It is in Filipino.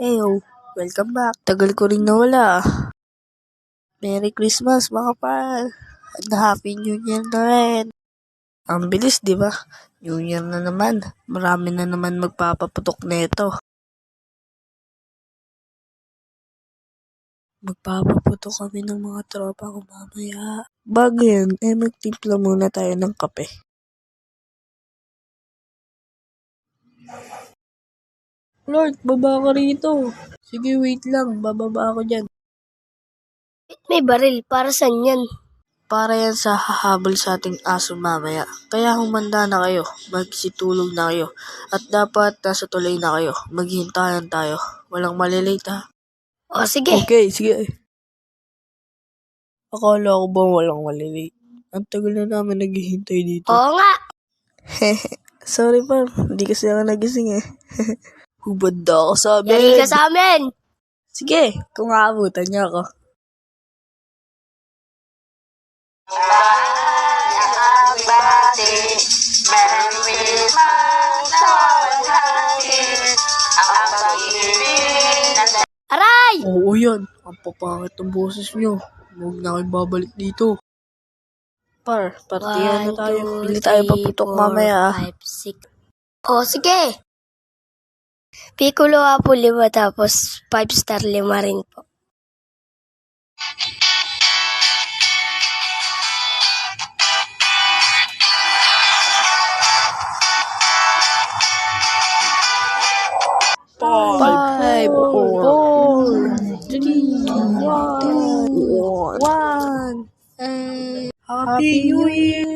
Eyo, welcome back. Tagal ko rin nawala. Merry Christmas mga pal. And Happy New Year na rin. Ang bilis, di ba? New Year na naman. Marami na naman magpapaputok neto. Magpapaputok kami ng mga tropa ko mamaya. Bago yan, magtimpla muna tayo ng kape. Lord, baba ka rito. Sige, wait lang. Bababa ako dyan. May baril, para saan yan? Para yan sa hahabol sa ating aso mamaya. Kaya humanda na kayo, magsitulog na kayo. At dapat nasa tulay na kayo, maghintayan tayo. Walang malilate ha. O sige. Okay, sige. Akala ko ba walang malilate? Ang tagal na namin naghihintay dito. Oo nga. Sorry pa, hindi kasi ako nagising eh. Hubad na ako sa amin. Yari ka sa amin. Sige, kung aabutan niyo ako. Aray! Oo yan, ang papangit ng boses niyo. Huwag na kayong babalik dito. Partiyan na tayo. Bili tayo paputok mamaya. 5, 6. O sige. Piccolo Apo 5 tapos 5 star 5 rin po. Five, four, three, two, one. Happy New Year!